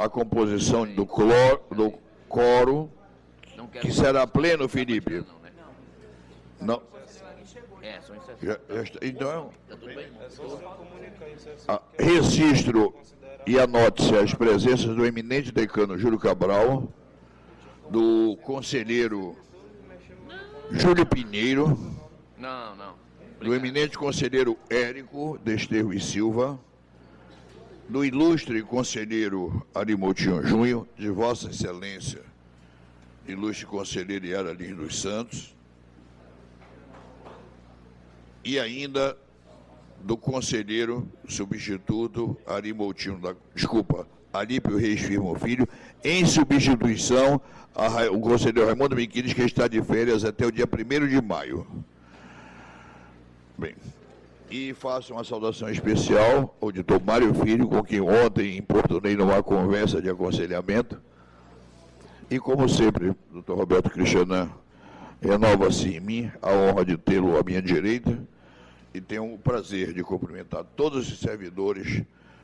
a composição do coro, que será pleno, Felipe. Não. São em 60. Então, Tá tudo bem? registro e anote-se as presenças do eminente decano Júlio Cabral, do conselheiro Júlio Pinheiro, Não. do Obrigado. eminente conselheiro Érico Desterro e Silva, do ilustre conselheiro Arimoutinho Júnior, de Vossa Excelência, ilustre conselheiro Yara Lins dos Santos, e ainda do conselheiro substituto Alípio Reis Firmo Filho, em substituição o conselheiro Raimundo Miquiles, que está de férias até o dia 1º de maio. Bem, e faço uma saudação especial ao doutor Mário Filho, com quem ontem importunei numa conversa de aconselhamento. E, como sempre, doutor Roberto Cristianan renova-se em mim a honra de tê-lo à minha direita, e tenho o prazer de cumprimentar todos os servidores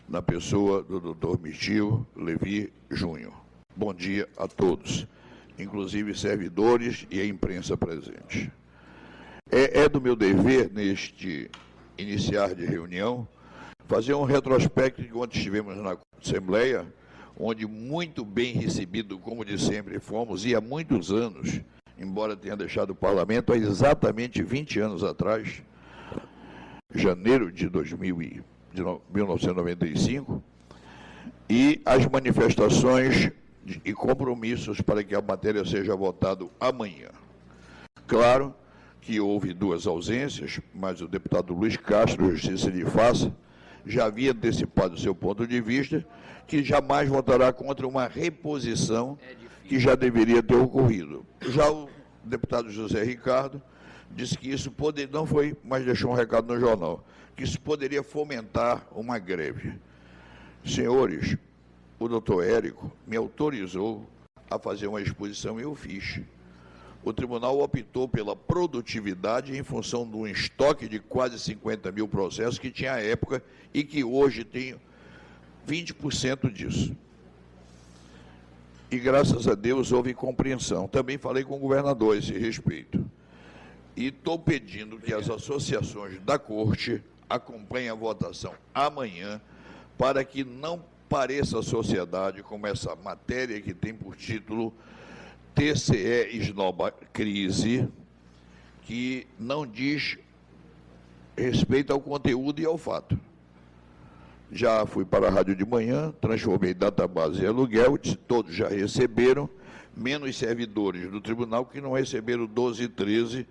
na pessoa do doutor Mirtio Levi Júnior. Bom dia a todos, inclusive servidores e a imprensa presente. É do meu dever, neste iniciar de reunião, fazer um retrospecto de quando estivemos na Assembleia, onde muito bem recebido, como de sempre fomos, e há muitos anos, embora tenha deixado o parlamento há exatamente 20 anos atrás, janeiro de 1995, e as manifestações e compromissos para que a matéria seja votada amanhã. Claro que houve 2 ausências, mas o deputado Luiz Castro, justiça lhe faça, já havia antecipado seu ponto de vista, que jamais votará contra uma reposição que já deveria ter ocorrido. Já o deputado José Ricardo disse que isso não foi, mas deixou um recado no jornal, que isso poderia fomentar uma greve. Senhores, o doutor Érico me autorizou a fazer uma exposição e eu fiz. O tribunal optou pela produtividade em função de um estoque de quase 50 mil processos que tinha à época e que hoje tem 20% disso. E, graças a Deus, houve compreensão. Também falei com o governador a esse respeito. E estou pedindo que as associações da Corte acompanhem a votação amanhã, para que não pareça a sociedade como essa matéria que tem por título TCE esnoba crise, que não diz respeito ao conteúdo e ao fato. Já fui para a rádio de manhã, transformei database em aluguel, todos já receberam, menos servidores do tribunal que não receberam 12 e 13,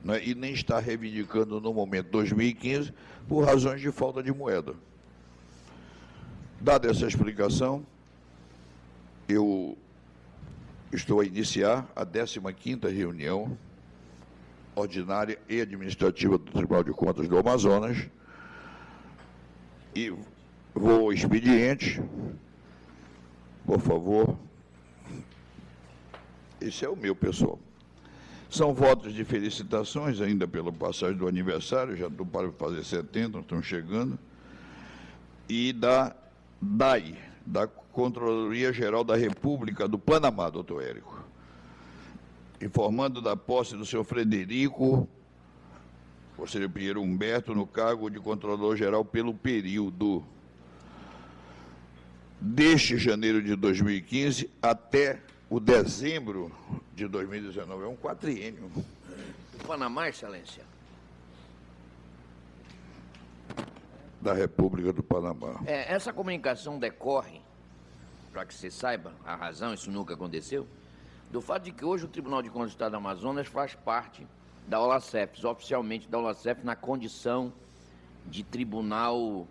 né, e nem está reivindicando no momento 2015 por razões de falta de moeda. Dada essa explicação, eu estou a iniciar a 15ª reunião ordinária e administrativa do Tribunal de Contas do Amazonas e vou ao expediente, por favor. Esse é o meu, pessoal. São votos de felicitações, ainda pela passagem do aniversário, já estou para fazer 70, estão chegando, e da DAI, da Controladoria Geral da República do Panamá, doutor Érico, informando da posse do senhor Frederico, conselheiro Pinheiro Humberto, no cargo de Controlador Geral pelo período deste janeiro de 2015 até o dezembro de 2019, é um quatriênio. Do Panamá, Excelência? Da República do Panamá. Essa comunicação decorre, para que você saiba a razão, isso nunca aconteceu, do fato de que hoje o Tribunal de Contas do Estado do Amazonas faz parte da OLACEFS, oficialmente da OLACEFS, na condição de tribunal,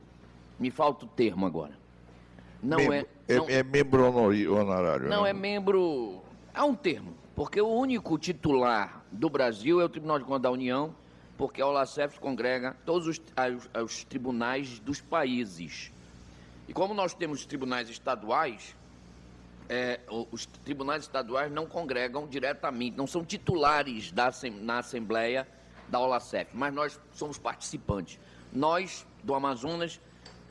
me falta o termo agora. É membro honorário. Não, é membro, há um termo, porque o único titular do Brasil é o Tribunal de Contas da União, porque a OLACEFS congrega todos os tribunais dos países. E como nós temos tribunais estaduais, os tribunais estaduais não congregam diretamente, não são titulares na Assembleia da OLACEFS, mas nós somos participantes. Nós, do Amazonas,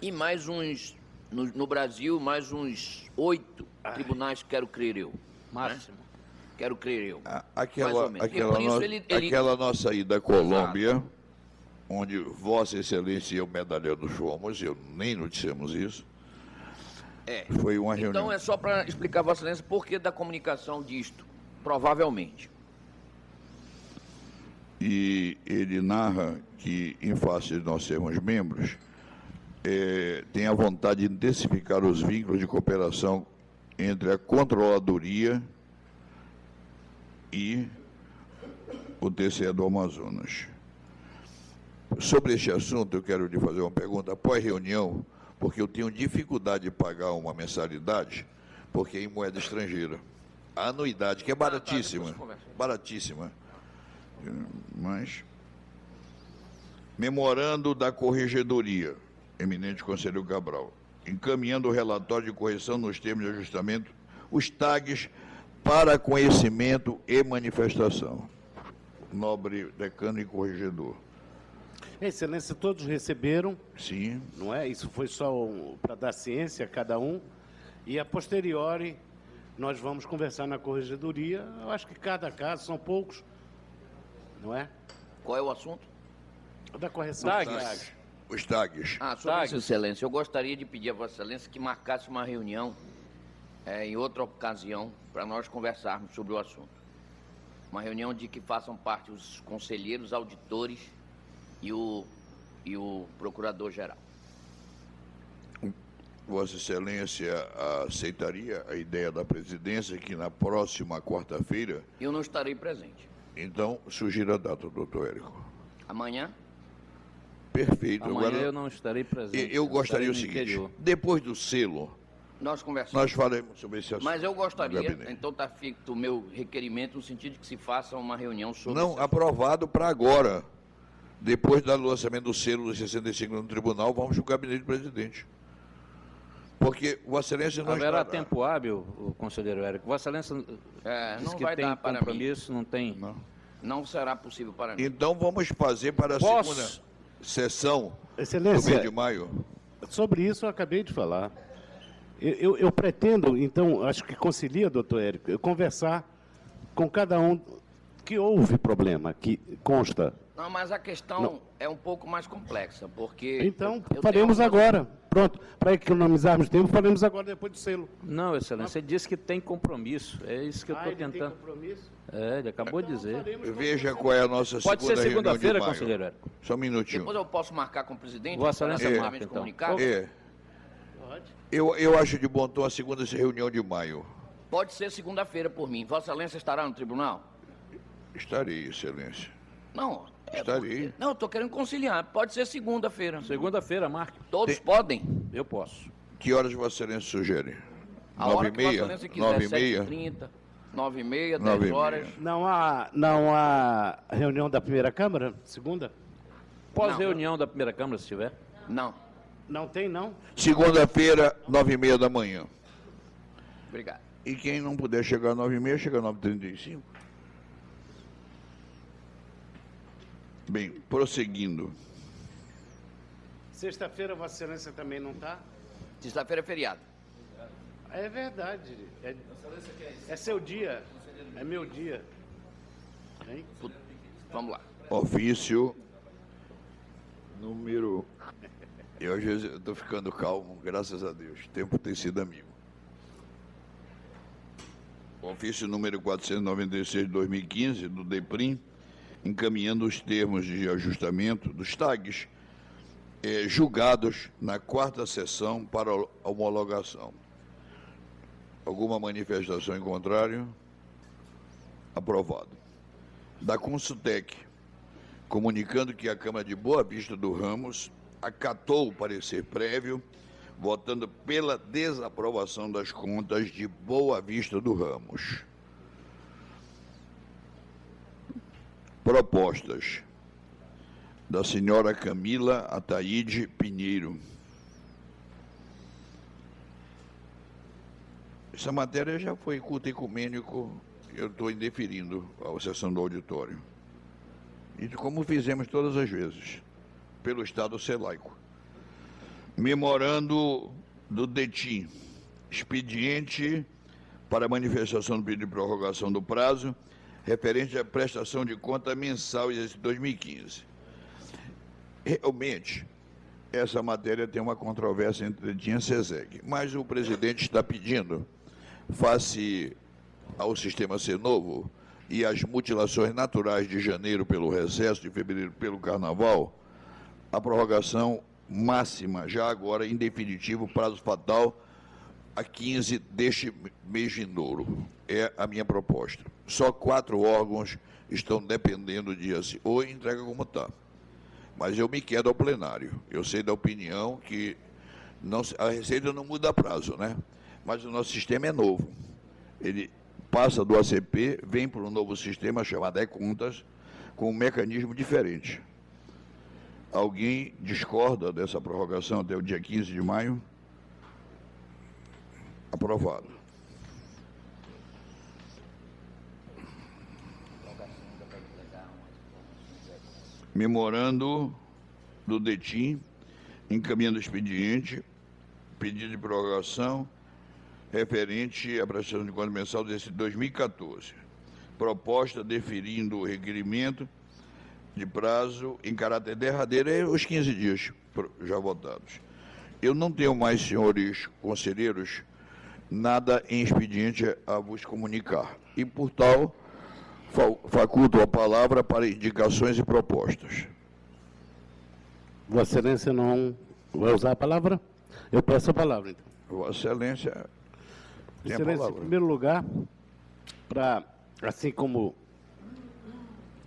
e mais uns no Brasil, mais uns 8 tribunais, quero crer eu. Máximo. Né? Quero crer eu. Mais Aquela, ou menos. E aquela, por isso no- ele- aquela nossa ida à Colômbia, onde Vossa Excelência e o medalhão fomos, eu nem noticiamos isso, foi uma reunião. Então é só para explicar, Vossa Excelência, por que da comunicação disto, provavelmente. E ele narra que, em face de nós sermos membros, tem a vontade de intensificar os vínculos de cooperação entre a Controladoria e o TCE do Amazonas. Sobre este assunto, eu quero lhe fazer uma pergunta após reunião, porque eu tenho dificuldade de pagar uma mensalidade, porque é em moeda estrangeira. A anuidade, que é baratíssima, depois conversa. baratíssima. Mas, memorando da Corregedoria, eminente conselheiro Cabral, encaminhando o relatório de correção nos termos de ajustamento, os tags para conhecimento e manifestação. Nobre decano e corregedor. Excelência, todos receberam, Sim, não é? Isso foi só para dar ciência a cada um. E a posteriori, nós vamos conversar na corregedoria. Eu acho que cada caso, são poucos, não é? Qual é o assunto? Da correção. Tags. os tags. Sobre Vossa Excelência, eu gostaria de pedir a Vossa Excelência que marcasse uma reunião em outra ocasião para nós conversarmos sobre o assunto. Uma reunião de que façam parte os conselheiros, auditores e o procurador-geral. Vossa Excelência aceitaria a ideia da presidência que na próxima quarta-feira, Eu não estarei presente. então, sugira a data, doutor Érico. Amanhã? Perfeito. Amanhã Agora, eu não estarei presente. eu gostaria o estarei no seguinte, interior. depois do selo, Nós conversamos. nós falaremos sobre esse assunto. Mas eu no gostaria, gabinete. então está feito o meu requerimento no sentido de que se faça uma reunião sobre Não, esse aprovado para agora. Depois do lançamento do selo dos 65 no tribunal, vamos para o gabinete do presidente. Porque Vossa Excelência não Haverá estará. tempo hábil, o conselheiro Érico. Vossa Excelência diz não que vai tem dar para mim. compromisso, não tem. Não. Não será possível para mim. Então vamos fazer para a Posso? segunda sessão do mês Excelência, de maio. sobre isso eu acabei de falar. Eu pretendo, então, acho que concilia, doutor Érico, eu conversar com cada um que houve problema, que consta. Não, mas a questão é um pouco mais complexa, porque... Então, eu faremos tenho- agora. Pronto, para economizarmos tempo, faremos agora depois do selo. Não, Excelência, ele disse que tem compromisso. É isso que eu estou ele tem tentando. compromisso? É, ele acabou de dizer. Veja qual é a nossa Pode ser segunda reunião de segunda-feira, maio. conselheiro Érico. Só um minutinho. Depois eu posso marcar com o presidente? Vossa para Excelência devidamente marca, então. comunicado? É, Pode. eu acho de bom tom a segunda reunião de maio. Pode ser segunda-feira por mim. Vossa Excelência estará no tribunal? Estarei, Excelência. Não. Estarei. Não, eu estou querendo conciliar. Pode ser segunda-feira. Segunda-feira, marque. Todos podem. Eu posso. Que horas Vossa Excelência sugere? A hora 9h30? que Vossa Excelência quiser, 9h30? 7h30, 9h30, 10 9h30. horas. Não há reunião da primeira Câmara? Segunda? Pós-reunião da primeira Câmara, se tiver. Não. Não tem, não? Segunda-feira, 9h30 da manhã. Obrigado. E quem não puder chegar às 9h30, chega às 9h35. Bem, prosseguindo. Sexta-feira, Vossa Excelência também não está? Sexta-feira é feriado. É verdade. É seu dia. É meu dia. Hein? Vamos lá. Ofício número... E às vezes eu estou ficando calmo, graças a Deus. O tempo tem sido amigo. Ofício número 496 de 2015, do DEPRIM, encaminhando os termos de ajustamento dos tags julgados na quarta sessão para homologação. Alguma manifestação em contrário? Aprovado. Da Consultec, comunicando que a Câmara de Boa Vista do Ramos acatou o parecer prévio, votando pela desaprovação das contas de Boa Vista do Ramos. Propostas da senhora Camila Ataíde Pinheiro. Essa matéria já foi culto ecumênico, eu estou indeferindo a sessão do auditório. E como fizemos todas as vezes, pelo Estado ser laico. Memorando do DETIM, expediente para manifestação do pedido de prorrogação do prazo referente à prestação de conta mensal exercício 2015. Realmente, essa matéria tem uma controvérsia entre DETIM e SESEG, mas o presidente está pedindo, face ao sistema ser novo e as mutilações naturais de janeiro pelo recesso, de fevereiro pelo carnaval, a prorrogação máxima, já agora em definitivo, prazo fatal, a 15 deste mês de nouro. É a minha proposta. Só 4 órgãos estão dependendo disso, ou entrega como está. Mas eu me quedo ao plenário. Eu sei da opinião que não, a Receita não muda prazo, né? Mas o nosso sistema é novo. Ele passa do ACP, vem para um novo sistema chamado E-Contas, com um mecanismo diferente. Alguém discorda dessa prorrogação até o dia 15 de maio? Aprovado. Memorando do DETIM, encaminhando o expediente, pedido de prorrogação referente à prestação de conta mensal desse 2014. Proposta deferindo o requerimento de prazo em caráter derradeiro é os 15 dias já votados. Eu não tenho mais, senhores conselheiros, nada em expediente a vos comunicar. E, por tal, faculto a palavra para indicações e propostas. Vossa Excelência não vai usar a palavra? Eu peço a palavra, então. Vossa Excelência tem a Excelência, palavra. em primeiro lugar, para, assim como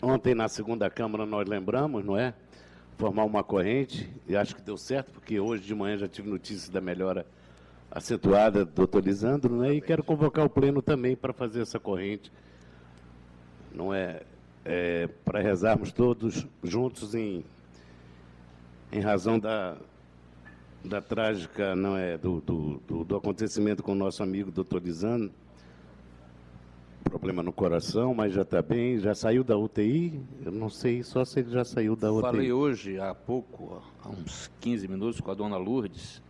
ontem na segunda Câmara nós lembramos, não é? Formar uma corrente, e acho que deu certo, porque hoje de manhã já tive notícias da melhora acentuada do doutor Lisandro, né? E quero convocar o Pleno também para fazer essa corrente, não é? Para rezarmos todos juntos em razão da trágica, não é, do acontecimento com o nosso amigo doutor Lisandro, problema no coração, mas já está bem, já saiu da UTI, eu não sei só se ele já saiu da UTI. Falei hoje, há pouco, há uns 15 minutos, com a dona Lourdes,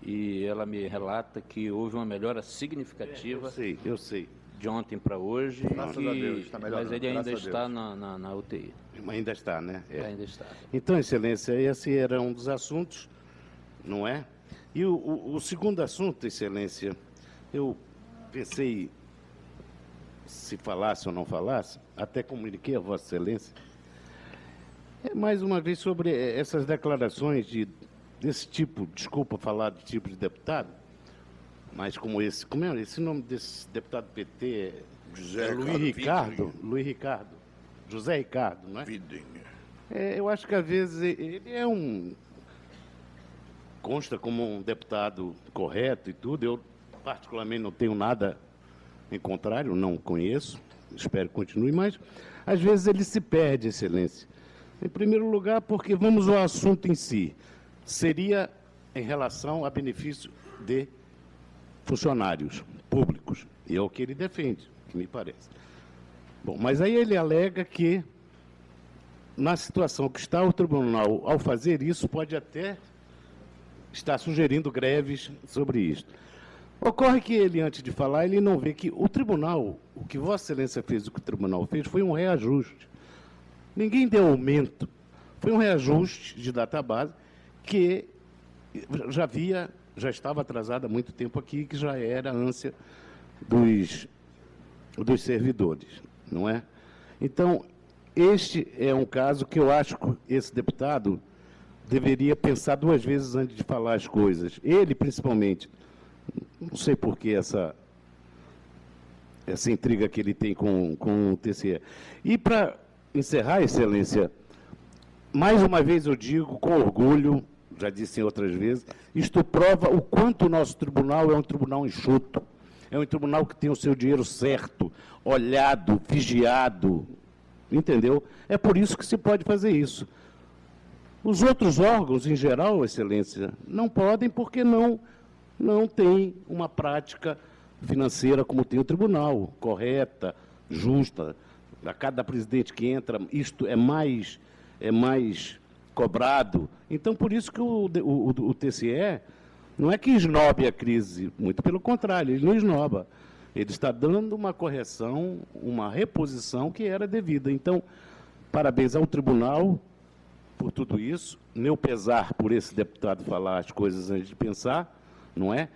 e ela me relata que houve uma melhora significativa Eu sei. de ontem para hoje, Graças a Deus, está melhorando, mas ele ainda graças a está na UTI. Ainda está, né? Ainda está. Então, Excelência, esse era um dos assuntos, não é? E o segundo assunto, Excelência, eu pensei se falasse ou não falasse, até comuniquei a Vossa Excelência, mais uma vez sobre essas declarações desse tipo, desculpa falar de tipo de deputado, mas como é esse nome desse deputado PT? José Luiz Ricardo, José Ricardo, não é? Videm. Eu acho que às vezes ele consta como um deputado correto e tudo. Eu particularmente não tenho nada em contrário, não conheço, espero que continue, mas às vezes ele se perde, Excelência. Em primeiro lugar, porque vamos ao assunto em si. Seria em relação a benefício de funcionários públicos, e é o que ele defende, que me parece. Bom, mas aí ele alega que, na situação que está o tribunal, ao fazer isso, pode até estar sugerindo greves sobre isso. Ocorre que ele, antes de falar, ele não vê que o tribunal, o que Vossa Excelência fez, o que o tribunal fez, foi um reajuste. Ninguém deu aumento. Foi um reajuste de database que já estava atrasado há muito tempo aqui, que já era a ânsia dos servidores, não é? Então, este é um caso que eu acho que esse deputado deveria pensar 2 vezes antes de falar as coisas. Ele, principalmente, não sei por que essa intriga que ele tem com o TCE. E, para encerrar, Excelência, mais uma vez eu digo, com orgulho, já disse em outras vezes, isto prova o quanto o nosso tribunal é um tribunal enxuto, é um tribunal que tem o seu dinheiro certo, olhado, vigiado, entendeu? É por isso que se pode fazer isso. Os outros órgãos, em geral, Excelência, não podem porque não tem uma prática financeira como tem o tribunal, correta, justa. A cada presidente que entra, isto é mais cobrado. Então, por isso que o TCE Não é que esnobe a crise, muito pelo contrário, ele não esnoba. Ele está dando uma correção, uma reposição que era devida. Então, parabéns ao tribunal por tudo isso. Meu pesar por esse deputado falar as coisas antes de pensar, não é?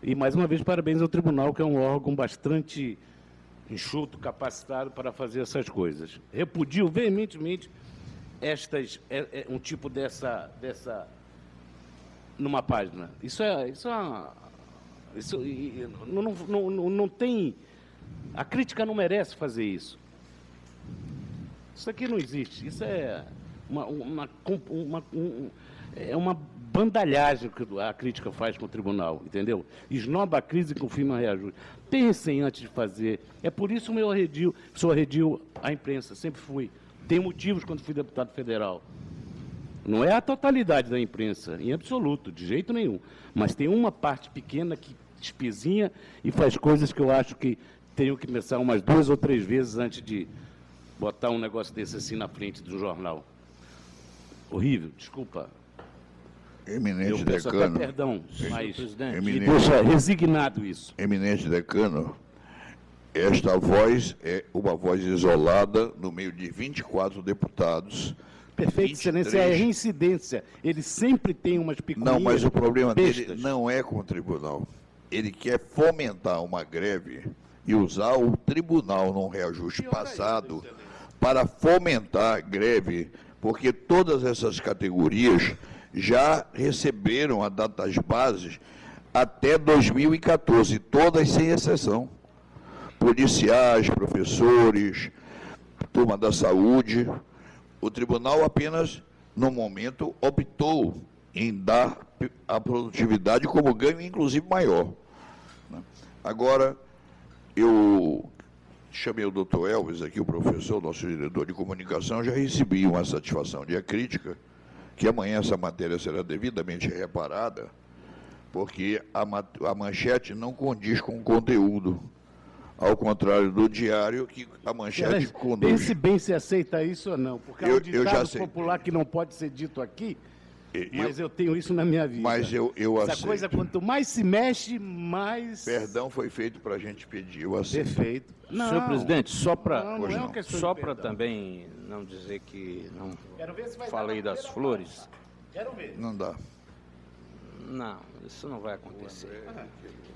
E, mais uma vez, parabéns ao tribunal, que é um órgão bastante enxuto, capacitado para fazer essas coisas. Repudio veementemente um tipo dessa numa página. Não tem... A crítica não merece fazer isso. Isso aqui não existe. Isso é uma bandalhagem que a crítica faz com o tribunal, entendeu? Esnoba a crise e confirma reajuste. Pensem antes de fazer. É por isso que eu sou arredio à imprensa, sempre fui. Tem motivos quando fui deputado federal. Não é a totalidade da imprensa, em absoluto, de jeito nenhum. Mas tem uma parte pequena que espizinha e faz coisas que eu acho que teriam que começar umas 2 ou 3 vezes antes de botar um negócio desse assim na frente do jornal. Horrível, desculpa. Eminente Eu peço até decano. perdão, mas presidente. me deixa resignado isso. Eminente decano, esta voz é uma voz isolada no meio de 24 deputados. Perfeito, 23. excelência, é a reincidência. Ele sempre tem umas picuinhas Não, mas o problema bestas. dele não é com o tribunal. Ele quer fomentar uma greve e usar o tribunal num reajuste passado para fomentar greve, porque todas essas categorias já receberam as datas bases até 2014, todas sem exceção. Policiais, professores, turma da saúde. O tribunal apenas, no momento, optou em dar a produtividade como ganho, inclusive, maior. Agora, eu chamei o doutor Elvis aqui, o professor, nosso diretor de comunicação, já recebi uma satisfação de crítica, que amanhã essa matéria será devidamente reparada, porque a manchete não condiz com o conteúdo. Ao contrário do diário, que a manchete conduz. Pense bem se aceita isso ou não, porque é um Eu já ditado aceitei. popular que não pode ser dito aqui, mas eu tenho isso na minha vida. Mas eu Essa aceito. coisa, quanto mais se mexe, mais... Perdão foi feito para a gente pedir, eu aceito. Perfeito. Senhor presidente, só para não é uma questão só de para perdão. também não dizer que não Quero ver se vai falei dar na das primeira flores. fala. Quero ver. Não dá. Não, isso não vai acontecer.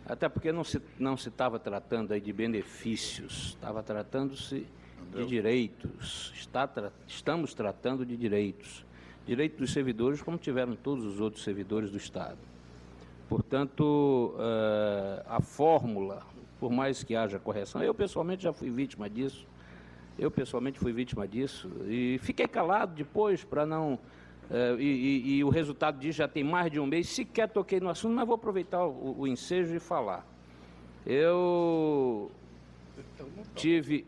Até porque não se estava tratando aí de benefícios, estava tratando-se de direitos. Estamos tratando de direitos. Direito dos servidores, como tiveram todos os outros servidores do Estado. Portanto, a fórmula, por mais que haja correção, eu pessoalmente já fui vítima disso. E fiquei calado depois para não... E o resultado disso já tem mais de um mês, sequer toquei no assunto, mas vou aproveitar o ensejo e falar. Eu tive...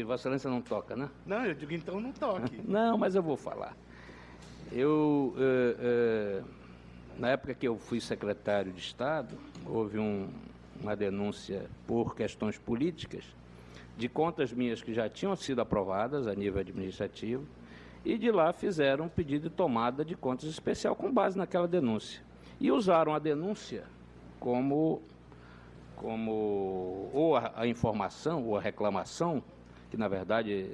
Vossa Excelência não toca, né? Não, eu digo então não toque. Não, mas eu vou falar. Na época que eu fui secretário de Estado, houve uma denúncia por questões políticas de contas minhas que já tinham sido aprovadas a nível administrativo, e de lá fizeram um pedido de tomada de contas especial com base naquela denúncia. E usaram a denúncia como ou a informação ou a reclamação, que na verdade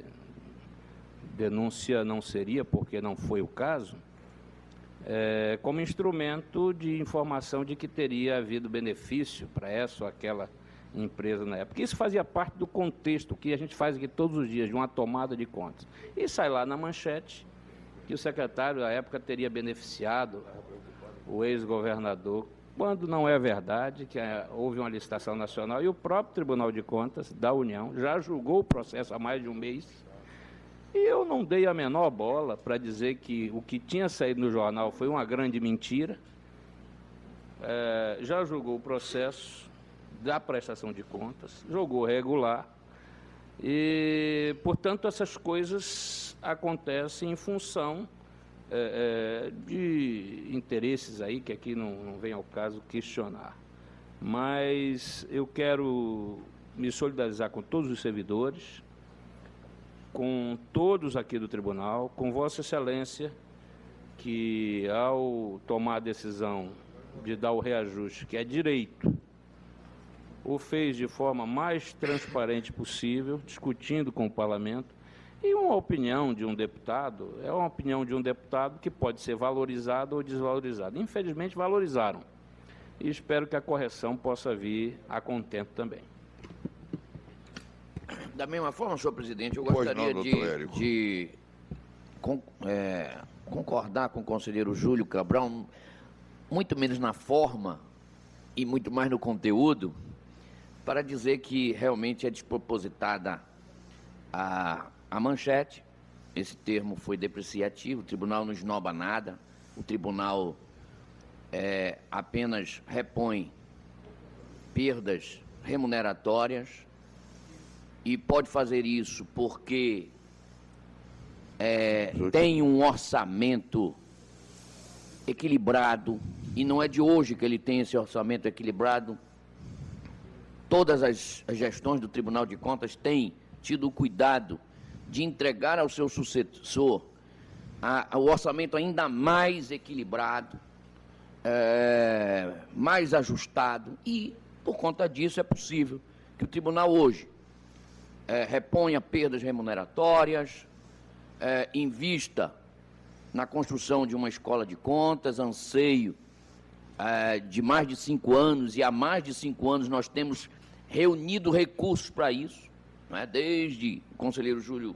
denúncia não seria, porque não foi o caso, como instrumento de informação de que teria havido benefício para essa ou aquela empresa na época. Isso fazia parte do contexto que a gente faz aqui todos os dias, de uma tomada de contas. E sai lá na manchete que o secretário, à época, teria beneficiado o ex-governador, quando não é verdade, que houve uma licitação nacional, e o próprio Tribunal de Contas da União já julgou o processo há mais de um mês, e eu não dei a menor bola para dizer que o que tinha saído no jornal foi uma grande mentira. Já julgou o processo da prestação de contas, julgou regular, e, portanto, essas coisas acontecem em função de interesses aí, que aqui não vem ao caso questionar. Mas eu quero me solidarizar com todos os servidores, com todos aqui do tribunal, com Vossa Excelência, que ao tomar a decisão de dar o reajuste, que é direito, o fez de forma mais transparente possível, discutindo com o parlamento, e uma opinião de um deputado é uma opinião de um deputado que pode ser valorizada ou desvalorizada. Infelizmente, valorizaram. E espero que a correção possa vir a contento também. Da mesma forma, senhor presidente, eu Pois gostaria não, doutor Érico. de concordar com o conselheiro Júlio Cabral, muito menos na forma e muito mais no conteúdo, para dizer que realmente é despropositada a manchete. Esse termo foi depreciativo, o tribunal não esnoba nada, o tribunal apenas repõe perdas remuneratórias e pode fazer isso porque tem um orçamento equilibrado, e não é de hoje que ele tem esse orçamento equilibrado. Todas as gestões do Tribunal de Contas têm tido o cuidado de entregar ao seu sucessor o orçamento ainda mais equilibrado, mais ajustado, e, por conta disso, é possível que o tribunal hoje reponha perdas remuneratórias, invista na construção de uma escola de contas, anseio de mais de 5 anos, e há mais de 5 anos nós temos reunido recursos para isso, né? Desde o conselheiro Júlio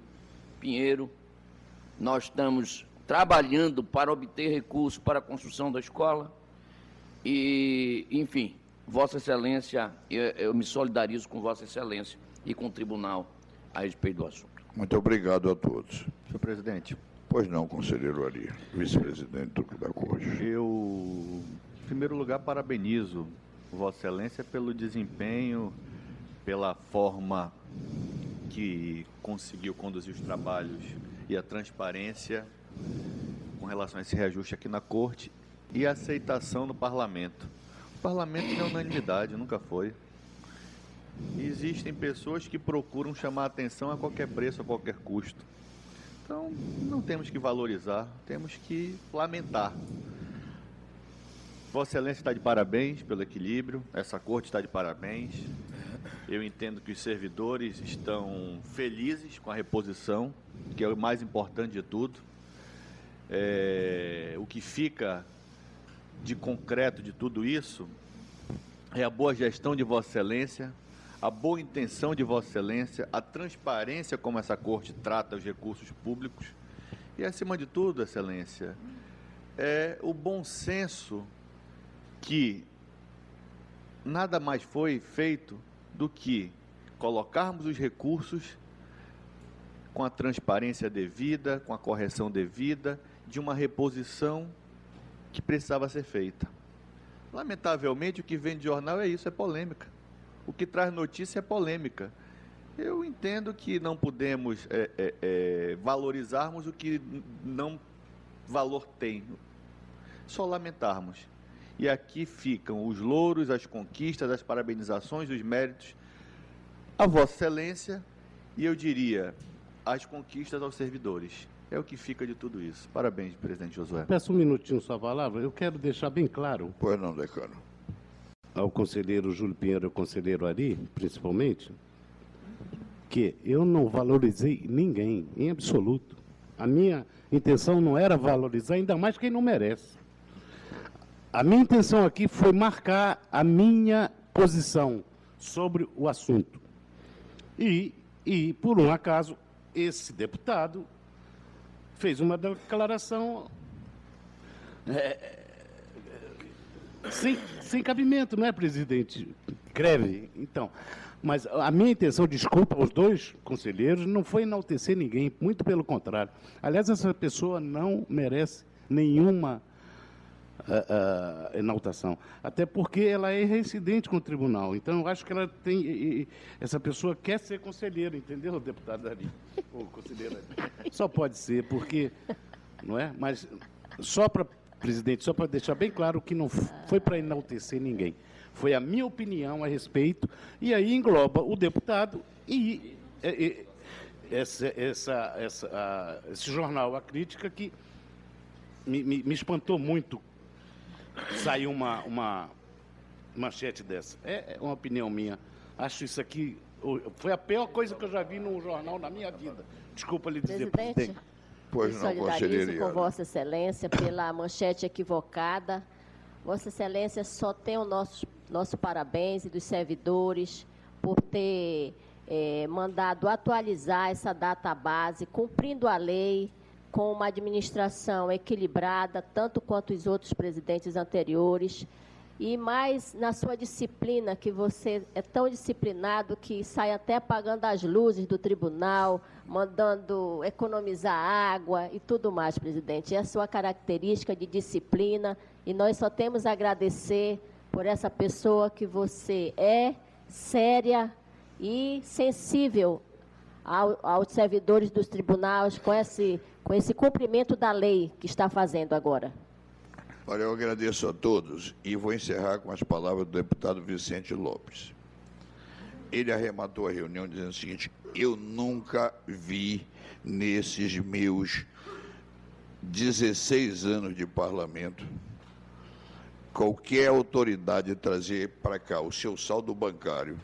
Pinheiro, nós estamos trabalhando para obter recursos para a construção da escola e, enfim, Vossa Excelência, eu me solidarizo com Vossa Excelência e com o Tribunal a respeito do assunto. Muito obrigado a todos. Senhor presidente, Pois não, conselheiro Ari, vice-presidente da Corte. eu, em primeiro lugar, parabenizo Vossa Excelência pelo desempenho, pela forma que conseguiu conduzir os trabalhos e a transparência com relação a esse reajuste aqui na Corte e a aceitação no Parlamento. O Parlamento não é unanimidade, nunca foi. E existem pessoas que procuram chamar a atenção a qualquer preço, a qualquer custo. Então, não temos que valorizar, temos que lamentar. Vossa Excelência está de parabéns pelo equilíbrio, essa Corte está de parabéns. Eu entendo que os servidores estão felizes com a reposição, que é o mais importante de tudo. O que fica de concreto de tudo isso é a boa gestão de Vossa Excelência, a boa intenção de Vossa Excelência, a transparência como essa Corte trata os recursos públicos e, acima de tudo, Excelência, o bom senso que nada mais foi feito do que colocarmos os recursos com a transparência devida, com a correção devida, de uma reposição que precisava ser feita. Lamentavelmente, o que vem de jornal é isso, é polêmica. O que traz notícia é polêmica. Eu entendo que não podemos valorizarmos o que não valor tem, só lamentarmos. E aqui ficam os louros, as conquistas, as parabenizações, os méritos a Vossa Excelência e, eu diria, as conquistas aos servidores. É o que fica de tudo isso. Parabéns, presidente Josué. Peço um minutinho sua palavra. Eu quero deixar bem claro Pois não, decano. ao conselheiro Júlio Pinheiro e ao conselheiro Ari, principalmente, que eu não valorizei ninguém, em absoluto. A minha intenção não era valorizar, ainda mais quem não merece. A minha intenção aqui foi marcar a minha posição sobre o assunto. E por um acaso, esse deputado fez uma declaração sem cabimento, não é, presidente? Greve. Então, mas a minha intenção, desculpa aos dois conselheiros, não foi enaltecer ninguém, muito pelo contrário. Aliás, essa pessoa não merece nenhuma enaltação, até porque ela é reincidente com o tribunal. Então, eu acho que ela tem... Essa pessoa quer ser conselheira, entendeu, deputado Ari? Ou conselheira Ari? Só pode ser, porque... Não é? Mas, só para... Presidente, só para deixar bem claro que não foi para enaltecer ninguém. Foi a minha opinião a respeito, e aí engloba o deputado e esse jornal, A Crítica, que me espantou muito saiu uma manchete dessa. É uma opinião minha. Acho isso aqui... Foi a pior coisa que eu já vi num jornal na minha vida. Desculpa lhe dizer, presidente. Pois Me não, solidarizo conselheira. com Vossa Excelência pela manchete equivocada. Vossa Excelência só tem o nosso parabéns e dos servidores por ter mandado atualizar essa database, cumprindo a lei, com uma administração equilibrada, tanto quanto os outros presidentes anteriores. E mais na sua disciplina, que você é tão disciplinado que sai até apagando as luzes do tribunal, mandando economizar água e tudo mais, presidente. É a sua característica de disciplina e nós só temos a agradecer por essa pessoa que você é, séria e sensível aos servidores dos tribunais com esse cumprimento da lei que está fazendo agora. Olha, eu agradeço a todos e vou encerrar com as palavras do deputado Vicente Lopes. Ele arrematou a reunião dizendo o seguinte: eu nunca vi nesses meus 16 anos de parlamento qualquer autoridade trazer para cá o seu saldo bancário,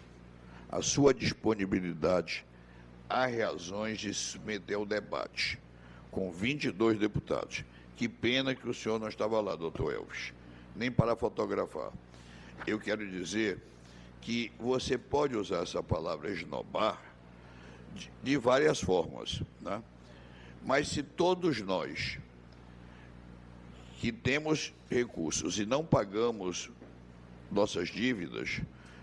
a sua disponibilidade, as razões de se submeter ao debate, com 22 deputados. Que pena que o senhor não estava lá, doutor Elvis, nem para fotografar. Eu quero dizer que você pode usar essa palavra esnobar de várias formas, né? Mas se todos nós que temos recursos e não pagamos nossas dívidas,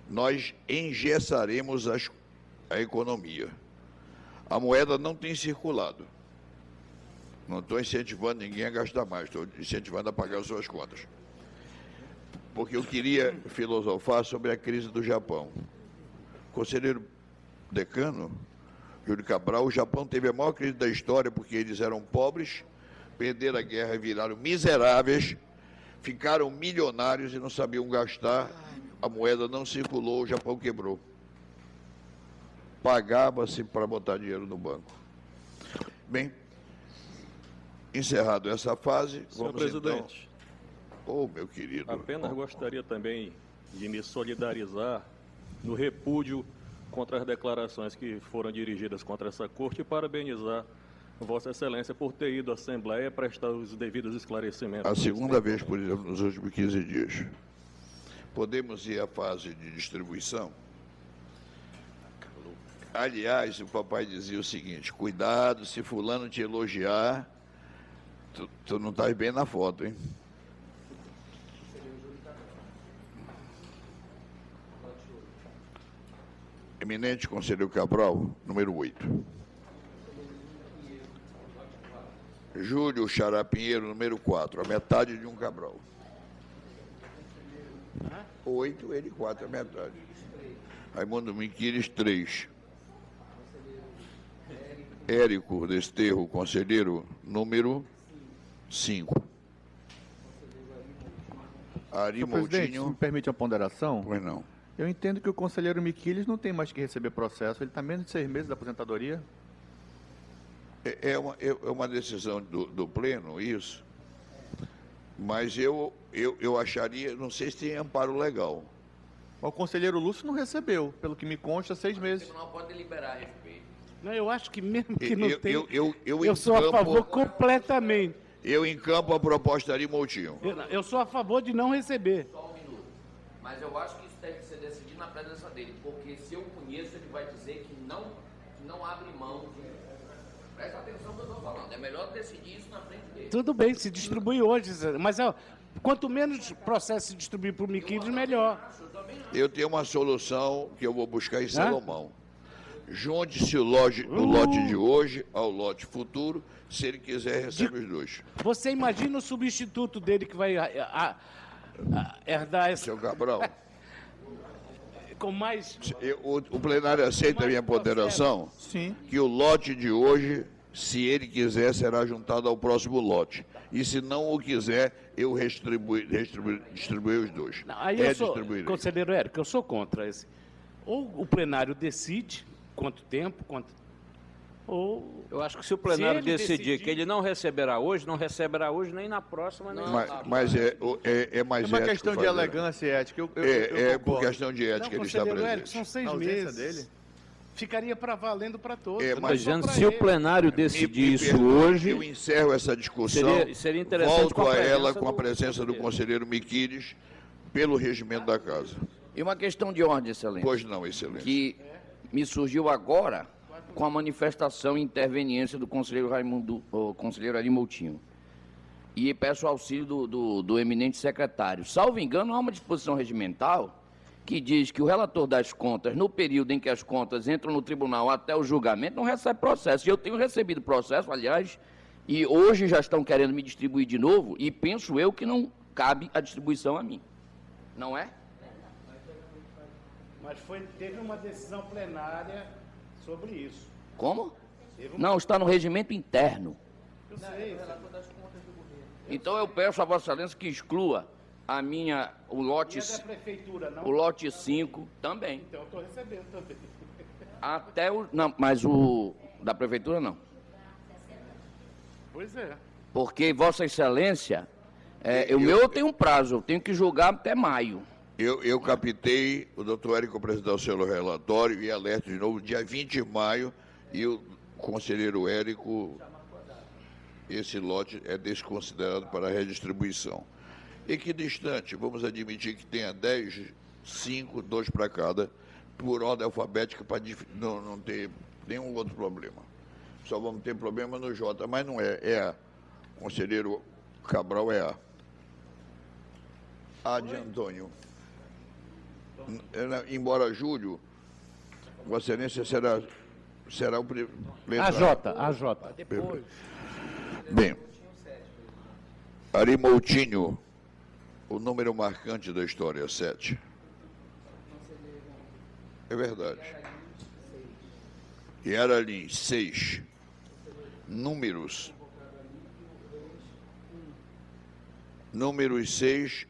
nós engessaremos a economia. A moeda não tem circulado. Não estou incentivando ninguém a gastar mais, estou incentivando a pagar as suas contas. Porque eu queria filosofar sobre a crise do Japão. Conselheiro decano, Júlio Cabral, o Japão teve a maior crise da história porque eles eram pobres, perderam a guerra e viraram miseráveis, ficaram milionários e não sabiam gastar, a moeda não circulou, o Japão quebrou. Pagava-se para botar dinheiro no banco. Bem, encerrado essa fase, Senhor vamos presidente, então... meu querido. apenas gostaria também de me solidarizar no repúdio contra as declarações que foram dirigidas contra essa corte e parabenizar Vossa Excelência por ter ido à Assembleia prestar os devidos esclarecimentos. A segunda vez, por exemplo, nos últimos 15 dias. Podemos ir à fase de distribuição? Aliás, o papai dizia o seguinte: cuidado, se fulano te elogiar, tu não estás bem na foto, hein? Eminente conselheiro Cabral, número 8. Júlio Xará Pinheiro, número 4, a metade de um Cabral. 8, ele 4, a metade. Raimundo Miquiles, 3. Érico Desterro, conselheiro, número 5. Ari Senhor presidente, se Moutinho, me permite uma ponderação? pois não. Eu entendo que o conselheiro Miquiles não tem mais que receber processo, ele está menos de 6 meses da aposentadoria. É uma decisão do Pleno, isso, mas eu acharia, não sei se tem amparo legal. O conselheiro Lúcio não recebeu, pelo que me consta, 6 O meses. tribunal pode deliberar a respeito. Não, eu acho que mesmo que não tenha, Eu sou a encampo- favor completamente. Eu encampo a proposta de Ari Moutinho. Eu sou a favor de não receber. Só um minuto. Mas eu acho que isso deve ser decidido na presença dele, porque se eu conheço, ele vai dizer que não abre mão de... Presta atenção no que eu estou falando. É melhor decidir isso na frente dele. Tudo bem, se distribui hoje, mas quanto menos processo se distribuir para o Miquiles, melhor. Eu tenho uma solução que eu vou buscar em Salomão. Junte-se o lote de hoje ao lote futuro. Se ele quiser, recebe os dois. Você imagina o substituto dele que vai herdar essa Seu Cabral, com mais... o plenário aceita a minha ponderação? Sim. Que o lote de hoje, se ele quiser, será juntado ao próximo lote. E se não o quiser, eu distribuir os dois. Não, aí eu sou, distribuirei. conselheiro Érico, eu sou contra esse. Ou o plenário decide quanto tempo, ou... Eu acho que se o plenário ele decidir que ele não receberá hoje, não receberá hoje nem na próxima, nem na outra. Mas é mais É uma ético questão de fazer. elegância e ética. Eu Por concordo. questão de ética Não, ele está conselheiro Érico, presente. são 6 Na ausência meses. dele? Ficaria para valendo para todos. É, não mas, só Dizendo, pra se o ele. plenário decidir isso perdoe, hoje, eu encerro essa discussão, seria interessante volto com a a ela presença com a do presença do conselheiro Miquiles, pelo regimento da casa. E uma questão de ordem, excelência, Pois não, excelência. que me surgiu agora com a manifestação e interveniência do conselheiro Ari Moutinho. E peço auxílio do eminente secretário. Salvo engano, há uma disposição regimental que diz que o relator das contas, no período em que as contas entram no tribunal até o julgamento, não recebe processo. E eu tenho recebido processo, aliás, e hoje já estão querendo me distribuir de novo, e penso eu que não cabe a distribuição a mim. Não é? Mas teve uma decisão plenária sobre isso. Como? Não, está no regimento interno. Eu sei. Então eu peço a Vossa Excelência que exclua o lote, E a da prefeitura, não? o lote 5 também. Então eu estou recebendo também. Até o. Não, mas o da prefeitura não. Pois é. Porque Vossa Excelência, o meu eu tenho um prazo, eu tenho que julgar até maio. Eu captei o doutor Érico apresentar o seu relatório e alerto de novo, dia 20 de maio, e o conselheiro Érico, esse lote é desconsiderado para a redistribuição. Equidistante, vamos admitir que tenha 10, 5, 2 para cada, por ordem alfabética, para não ter nenhum outro problema. Só vamos ter problema no J, mas não é. É A. Conselheiro Cabral é A. A de Antônio. Embora Júlio, Vossa Excelência será o plenário. A J. Bem, Ari Moutinho, o número marcante da história, 7. É verdade. E era ali, 6. Números. Números 6,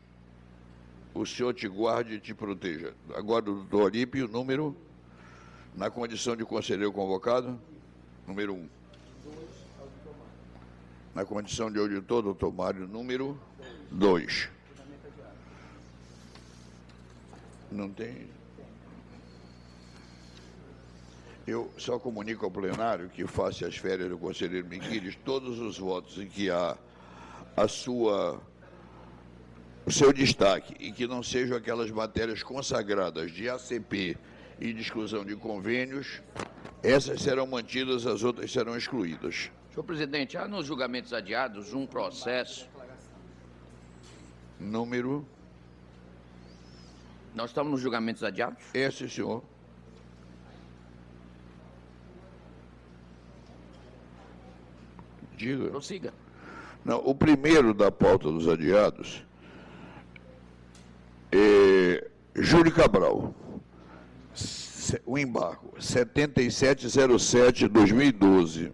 o senhor te guarde e te proteja. Agora, o doutor Olímpio, número, na condição de conselheiro convocado, número 1. Na condição de auditor, doutor Mário, número 2. Não tem? Eu só comunico ao plenário que, face às férias do conselheiro Miquiles, todos os votos em que há o seu destaque e que não sejam aquelas matérias consagradas de ACP e de exclusão de convênios, essas serão mantidas, as outras serão excluídas. Senhor presidente, há nos julgamentos adiados um processo. Número? Nós estamos nos julgamentos adiados? Esse, senhor. Diga. Prossiga. Não, o primeiro da pauta dos adiados Júlio Cabral, o embargo, 7707-2012.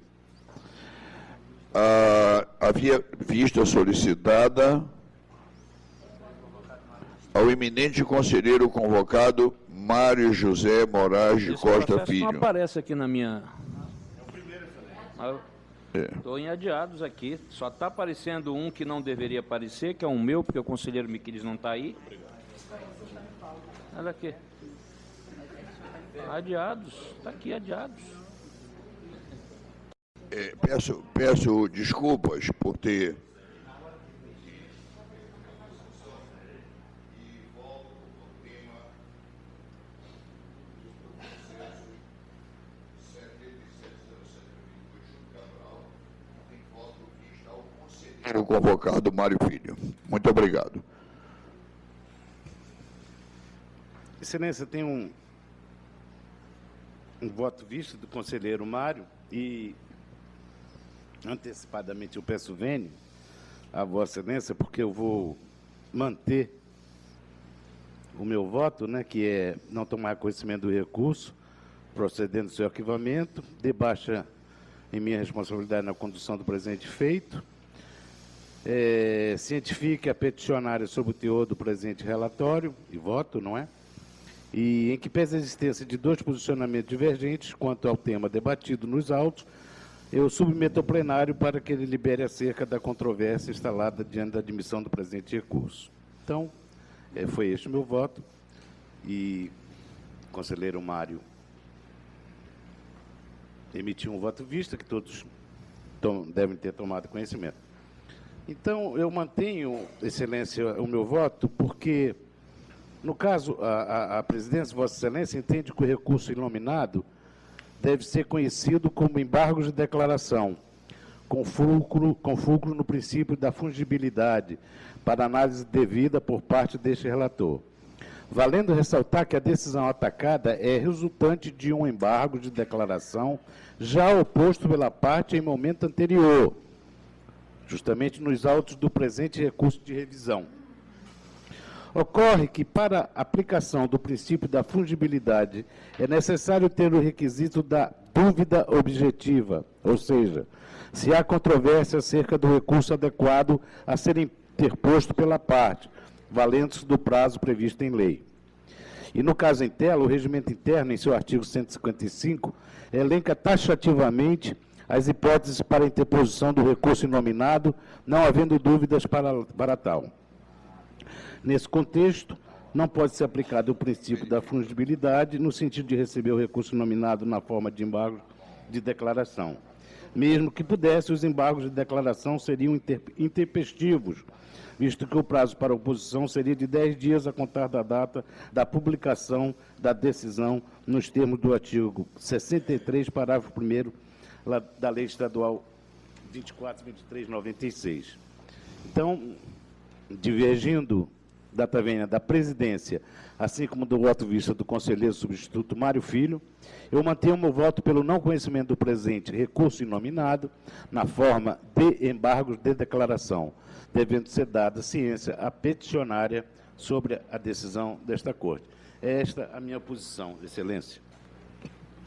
Havia vista solicitada ao eminente conselheiro convocado Mário José Moraes de esse Costa processo Filho. não aparece aqui na minha... Estou em adiados aqui, só está aparecendo um que não deveria aparecer, que é o meu, porque o conselheiro Miquiles não está aí. Olha aqui. Adiados, está aqui, adiados. Peço desculpas por ter... O convocado Mário Filho. Muito obrigado. Excelência, tem um voto visto do conselheiro Mário e, antecipadamente, eu peço vênia a Vossa Excelência, porque eu vou manter o meu voto, né, que é não tomar conhecimento do recurso, procedendo do seu arquivamento, debaixa em minha responsabilidade na condução do presente feito, cientifique a peticionária sobre o teor do presente relatório, e voto, não é? e em que pese a existência de dois posicionamentos divergentes quanto ao tema debatido nos autos, eu submeto ao plenário para que ele libere acerca da controvérsia instalada diante da admissão do presente recurso. Então, foi este o meu voto, e o conselheiro Mário emitiu um voto vista, que todos devem ter tomado conhecimento. Então, eu mantenho, Excelência, o meu voto, porque, no caso, a presidência, Vossa Excelência, entende que o recurso inominado deve ser conhecido como embargo de declaração, com fulcro no princípio da fungibilidade, para análise devida por parte deste relator. Valendo ressaltar que a decisão atacada é resultante de um embargo de declaração já oposto pela parte em momento anterior, justamente nos autos do presente recurso de revisão. Ocorre que, para a aplicação do princípio da fungibilidade, é necessário ter o requisito da dúvida objetiva, ou seja, se há controvérsia acerca do recurso adequado a ser interposto pela parte, valendo-se do prazo previsto em lei. E, no caso em tela, o regimento interno, em seu artigo 155, elenca taxativamente as hipóteses para interposição do recurso inominado, não havendo dúvidas para tal. Nesse contexto, não pode ser aplicado o princípio da fungibilidade no sentido de receber o recurso nominado na forma de embargo de declaração. Mesmo que pudesse, os embargos de declaração seriam intempestivos, visto que o prazo para oposição seria de 10 dias a contar da data da publicação da decisão nos termos do artigo 63, parágrafo 1º da Lei Estadual 24.2396. Então, divergindo data vênia da presidência, assim como do voto vista do conselheiro substituto Mário Filho, eu mantenho o meu voto pelo não conhecimento do presente recurso inominado na forma de embargos de declaração, devendo ser dada ciência à peticionária sobre a decisão desta Corte. É esta a minha posição, Excelência.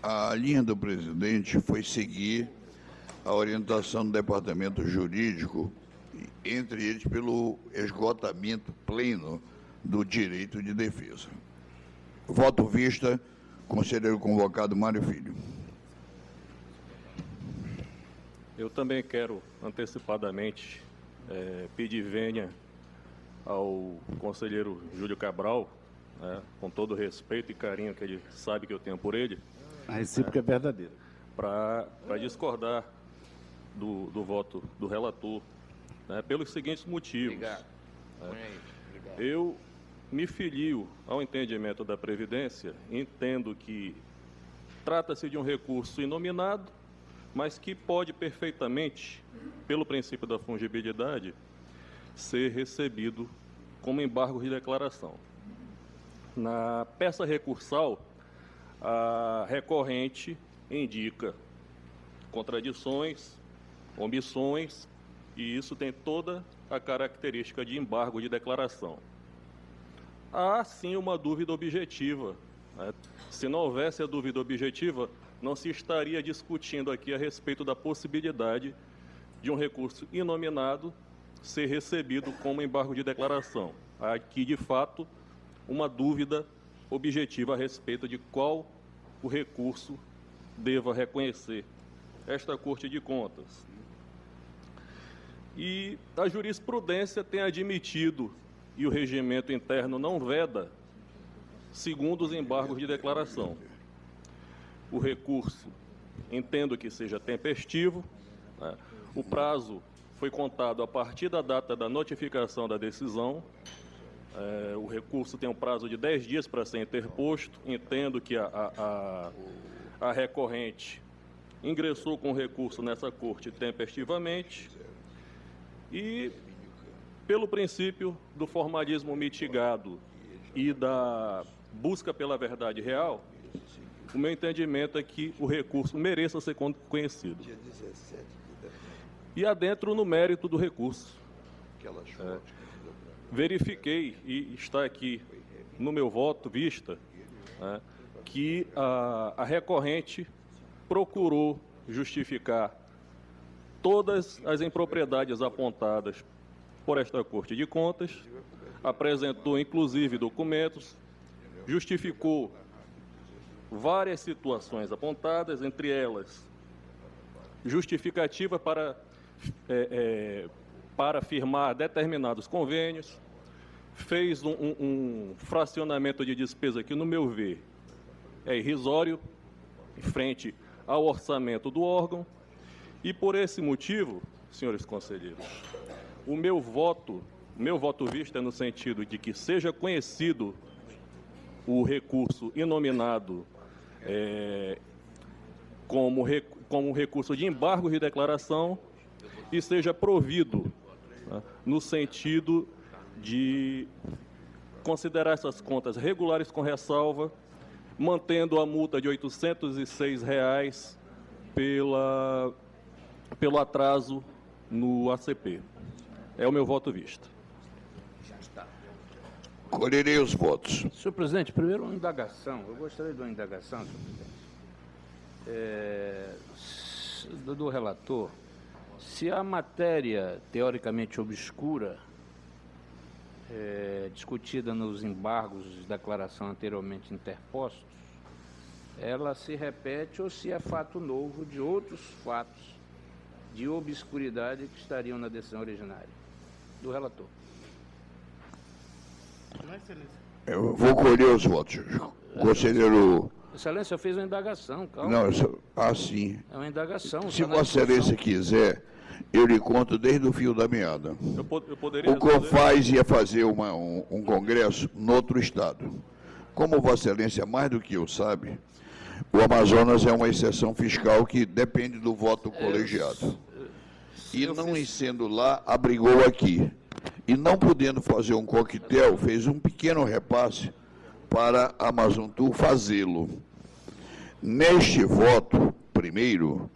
A linha do presidente foi seguir a orientação do Departamento Jurídico, entre eles pelo esgotamento pleno do direito de defesa. Voto vista, conselheiro convocado Mário Filho. Eu também quero antecipadamente pedir vênia ao conselheiro Júlio Cabral, com todo o respeito e carinho que ele sabe que eu tenho por ele. A recíproca é verdadeira. Para discordar do voto do relator, pelos seguintes motivos. Obrigado. Eu me filio ao entendimento da Previdência, entendo que trata-se de um recurso inominado, mas que pode perfeitamente, pelo princípio da fungibilidade, ser recebido como embargo de declaração. Na peça recursal, a recorrente indica contradições, omissões, e isso tem toda a característica de embargo de declaração. Há, sim, uma dúvida objetiva. Se não houvesse a dúvida objetiva, não se estaria discutindo aqui a respeito da possibilidade de um recurso inominado ser recebido como embargo de declaração. Há aqui, de fato, uma dúvida objetiva a respeito de qual o recurso deva reconhecer esta Corte de Contas. E a jurisprudência tem admitido, e o regimento interno não veda, segundo os embargos de declaração. O recurso, entendo que seja tempestivo, o prazo foi contado a partir da data da notificação da decisão, o recurso tem um prazo de 10 dias para ser interposto, entendo que a recorrente ingressou com o recurso nessa Corte tempestivamente, e, pelo princípio do formalismo mitigado e da busca pela verdade real, o meu entendimento é que o recurso mereça ser conhecido. E adentro no mérito do recurso. Verifiquei, e está aqui no meu voto vista, que a recorrente procurou justificar todas as impropriedades apontadas por esta Corte de Contas, apresentou inclusive documentos justificou várias situações apontadas, entre elas justificativa para firmar determinados convênios, fez um fracionamento de despesa que, no meu ver, é irrisório, em frente ao orçamento do órgão, e por esse motivo, senhores conselheiros, o meu voto vista é no sentido de que seja conhecido o recurso inominado como recurso de embargo de declaração e seja provido, né, no sentido de considerar essas contas regulares com ressalva, mantendo a multa de R$ 806 pelo atraso no ACP. É o meu voto vista. Colherei os votos. Senhor presidente, primeiro uma indagação. Eu gostaria de uma indagação, senhor presidente. Do relator, se a matéria teoricamente obscura discutida nos embargos de declaração anteriormente interpostos, ela se repete ou se é fato novo de outros fatos de obscuridade que estariam na decisão originária do relator. Eu vou colher os votos. Conselheiro... Excelência, fez uma indagação, calma. Não, sim. É uma indagação. Se Vossa Excelência quiser, eu lhe conto desde o fio da meada. Eu poderia O CONFAS ia fazer um congresso no outro estado. Como Vossa Excelência mais do que eu sabe, o Amazonas é uma exceção fiscal que depende do voto colegiado. E não sendo lá, abrigou aqui. E não podendo fazer um coquetel, fez um pequeno repasse para a Amazon Tour fazê-lo. Neste voto, primeiro,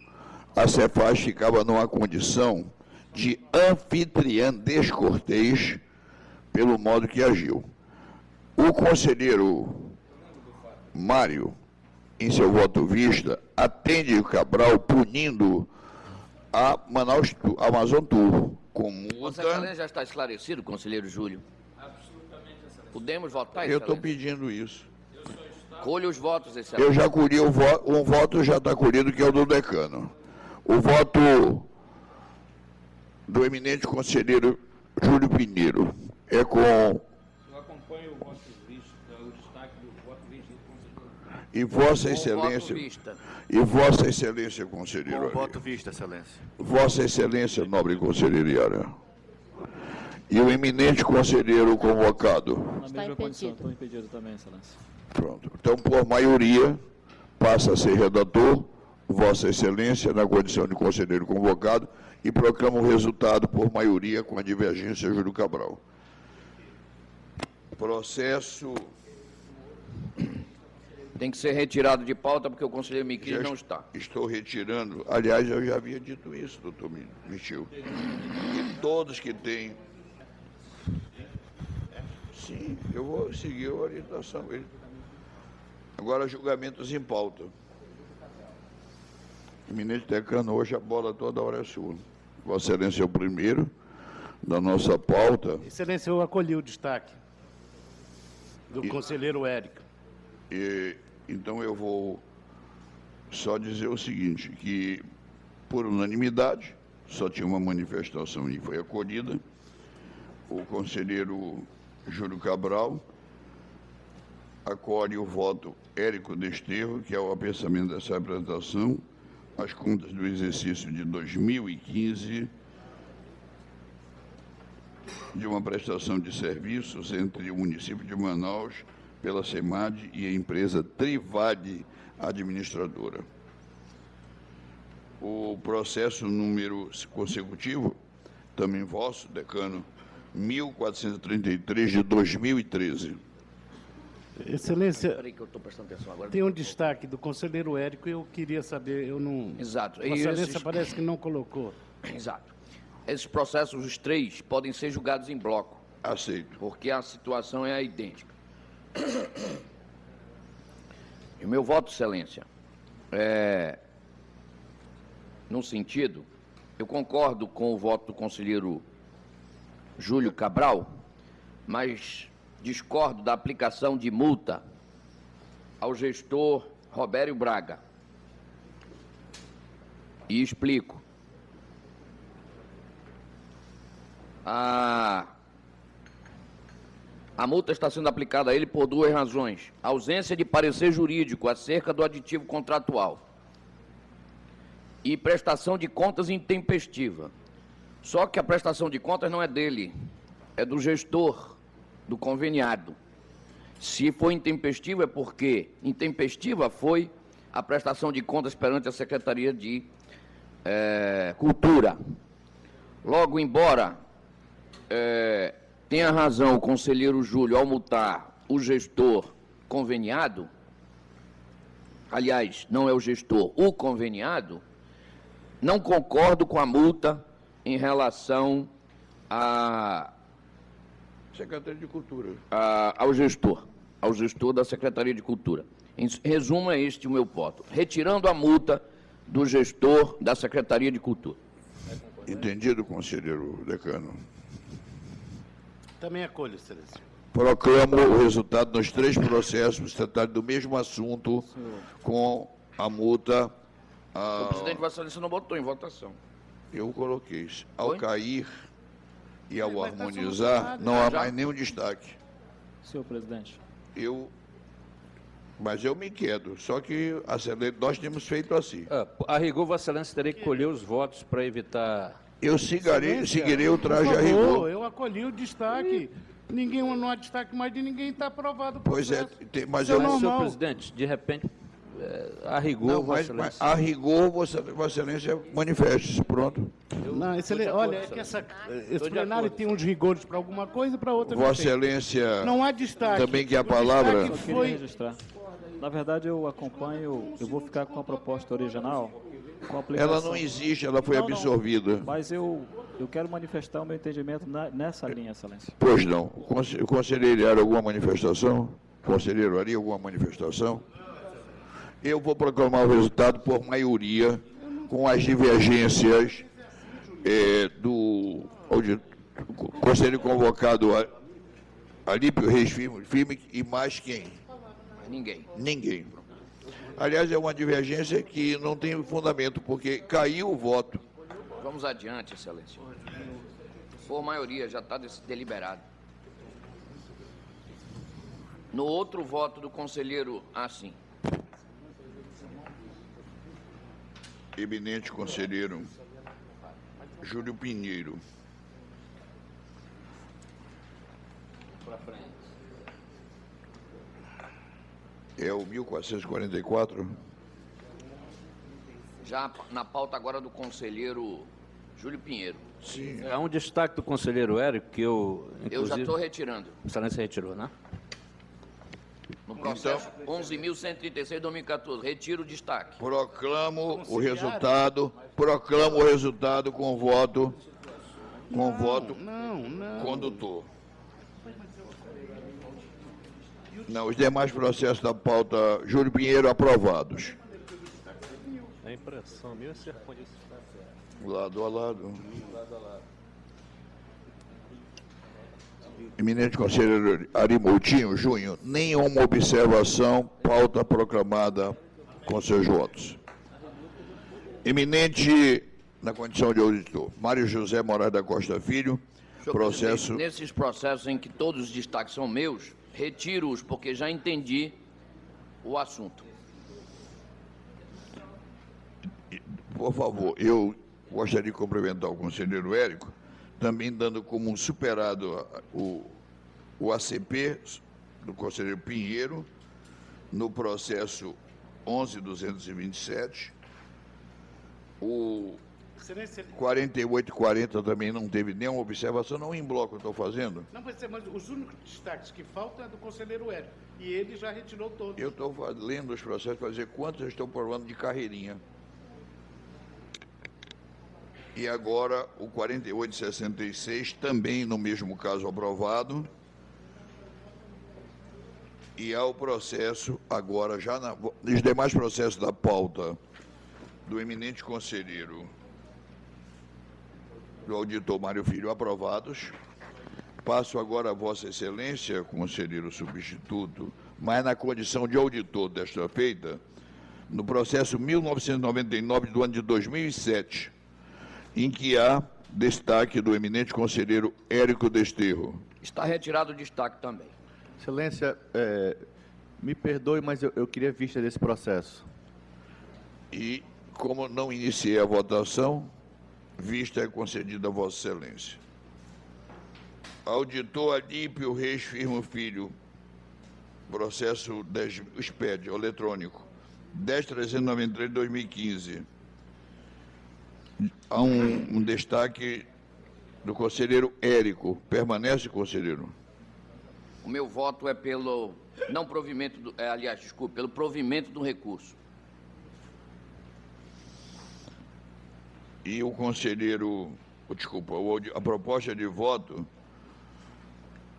a Cefaz ficava numa condição de anfitriã descortês pelo modo que agiu. O conselheiro Mário, em seu voto vista, atende o Cabral punindo a Amazon Tour com Vossa multa. Excelência já está esclarecido, conselheiro Júlio? Absolutamente, Excelência. Podemos votar, Eu Excelência? estou pedindo isso. Colhe os votos, Excelência. Eu já colhi um voto já está colhido, que é o do decano. O voto do eminente conselheiro Júlio Pinheiro é com... Eu acompanho o voto visto, o destaque do voto visto do conselheiro. E Vossa Com Excelência... voto vista. E Vossa Excelência, conselheiro... Com voto vista, excelência. Vossa Excelência, nobre conselheiro Iara. E o eminente conselheiro convocado. Na Está mesma condição, impedido. estou impedido também, excelência. Pronto. Então, por maioria, passa a ser redator, Vossa Excelência, na condição de conselheiro convocado, e proclama o resultado por maioria com a divergência Júlio Cabral. Processo... Tem que ser retirado de pauta porque o conselheiro Miquel Já não está. Estou retirando. Aliás, eu já havia dito isso, doutor Michel. E todos que têm... Sim, eu vou seguir a orientação dele. Agora, julgamentos em pauta. Eminente decano, hoje a bola toda hora é sua. Vossa Excelência é o primeiro da nossa pauta. Excelência, eu acolhi o destaque do conselheiro Érico. Então, eu vou só dizer o seguinte, que, por unanimidade, só tinha uma manifestação e foi acolhida, o conselheiro Júlio Cabral acolhe o voto Érico Desterro, que é o apensamento dessa apresentação, as contas do exercício de 2015, de uma prestação de serviços entre o município de Manaus, pela SEMAD e a empresa Trivade Administradora. O processo número consecutivo, também vosso, decano, 1433 de 2013. Excelência, Espera aí que eu estou prestando atenção agora. tem um destaque do conselheiro Érico e eu queria saber, eu não... Exato. Vossa E Excelência esses- parece que não colocou. Exato. Esses processos, os três, podem ser julgados em bloco, Aceito. porque a situação é idêntica. E o meu voto, Excelência, no sentido, eu concordo com o voto do conselheiro Júlio Cabral, mas discordo da aplicação de multa ao gestor Robério Braga. E explico. A multa está sendo aplicada a ele por duas razões: ausência de parecer jurídico acerca do aditivo contratual e prestação de contas intempestiva. Só que a prestação de contas não é dele, é do gestor, do conveniado. Se for intempestiva, é porque intempestiva foi a prestação de contas perante a Secretaria de Cultura. Logo, embora tenha razão o conselheiro Júlio ao multar o gestor conveniado, aliás, não é o gestor, o conveniado, não concordo com a multa em relação Secretaria de Cultura. ao gestor da Secretaria de Cultura. Em resumo, é este o meu voto: retirando a multa do gestor da Secretaria de Cultura. Entendido, conselheiro decano. Também acolho, excelência. Proclamo o resultado nos 3 processos tratados do mesmo assunto, com a multa. O presidente Vossa Excelência não botou em votação. Eu coloquei. Ao Oi? cair e ao vai estar harmonizar, solucionado. não há Já. mais nenhum destaque. Senhor presidente. Mas eu me quedo. Só que nós temos feito assim. A rigor, Vossa Excelência teria que colher os votos para evitar... Eu seguirei o traje a Por favor, rigor. eu acolhi o destaque. Ninguém, não há destaque mais de ninguém, está aprovado o Pois é, processo. mas Isso é eu normal. Senhor presidente, de repente, a rigor, não, Vossa mas Excelência... a rigor, Vossa Excelência manifeste-se. Pronto. Não, excelência, olha, é que esse plenário tem uns rigores para alguma coisa e para outra não Vossa tem. Excelência Não há destaque. também que a O palavra. destaque Só queria foi... registrar. Na verdade, eu acompanho, eu vou ficar com a proposta original, com a aplicação. Ela não existe, ela foi Não, absorvida. Mas eu quero manifestar o meu entendimento nessa linha, excelência. Pois não. O conselheiro Ari, alguma manifestação? Conselheiro Ari, alguma manifestação? Eu vou proclamar o resultado por maioria, com as divergências do conselheiro convocado Alípio Reis Firme e mais quem? Ninguém. Ninguém. Aliás, é uma divergência que não tem fundamento, porque caiu o voto. Vamos adiante, Excelência. Por maioria, já está deliberado. No outro voto do conselheiro, sim. Eminente conselheiro Júlio Pinheiro. É o 1444? Já na pauta agora do conselheiro Júlio Pinheiro. Sim. Há um destaque do conselheiro Érico, que eu, Eu já inclusive... estou retirando. Vossa Excelência retirou, né? No processo 11.136, 2014. Retiro o destaque. Proclamo o resultado com voto Não. condutor. Não, os demais processos da pauta Júlio Pinheiro aprovados. A impressão minha é ser condição. Lado a lado. Eminente conselheiro Ari Moutinho Júnior, nenhuma observação, pauta proclamada com seus votos. Eminente, na condição de auditor, Mário José Moraes da Costa Filho, Senhor processo... presidente, nesses processos em que todos os destaques são meus, retiro-os, porque já entendi o assunto. Por favor, eu gostaria de cumprimentar o conselheiro Érico, também dando como superado o ACP do conselheiro Pinheiro, no processo 11.227. O 4840 também não teve nenhuma observação, não em bloco eu estou fazendo. Não, mas os únicos destaques que faltam é do conselheiro Hélio. E ele já retirou todos. Eu estou lendo os processos para dizer quantos eu estou provando de carreirinha. E agora o 4866, também no mesmo caso aprovado. E há o processo, agora já nos demais processos da pauta do eminente conselheiro, do auditor Mário Filho, aprovados. Passo agora a Vossa Excelência, conselheiro substituto mas na condição de auditor desta feita, no processo 1999 do ano de 2007, em que há destaque do eminente conselheiro Érico Desterro. Está retirado o destaque também. Excelência, me perdoe, mas eu queria vista desse processo. E, como não iniciei a votação, vista é concedida a Vossa Excelência. Auditor Alípio Reis Firmo Filho, processo SPED, eletrônico, 10.393 de 2015. Há um destaque do conselheiro Érico. Permanece, conselheiro? O meu voto é pelo não provimento, pelo provimento do recurso. E o conselheiro, a proposta de voto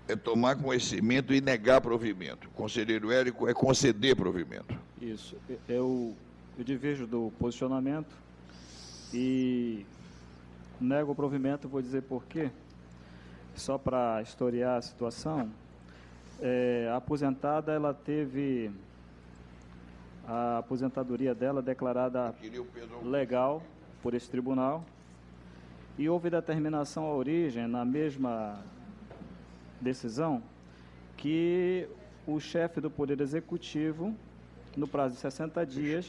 é tomar conhecimento e negar provimento. O conselheiro Érico é conceder provimento. Isso. Eu divirjo do posicionamento e nego o provimento, vou dizer por quê. Só para historiar a situação, a aposentada, ela teve a aposentadoria dela declarada legal por esse tribunal e houve determinação à origem, na mesma decisão, que o chefe do Poder Executivo, no prazo de 60 dias,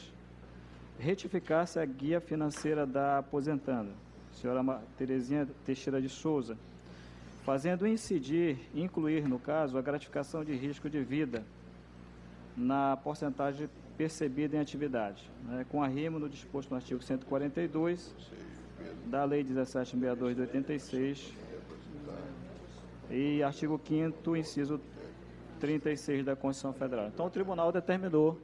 retificasse a guia financeira da aposentanda, senhora Terezinha Teixeira de Souza, fazendo incluir, no caso, a gratificação de risco de vida na porcentagem percebida em atividade, né, com arrimo no disposto no artigo 142 da Lei 1762 de 86 e artigo 5º, inciso 36 da Constituição Federal. Então, o tribunal determinou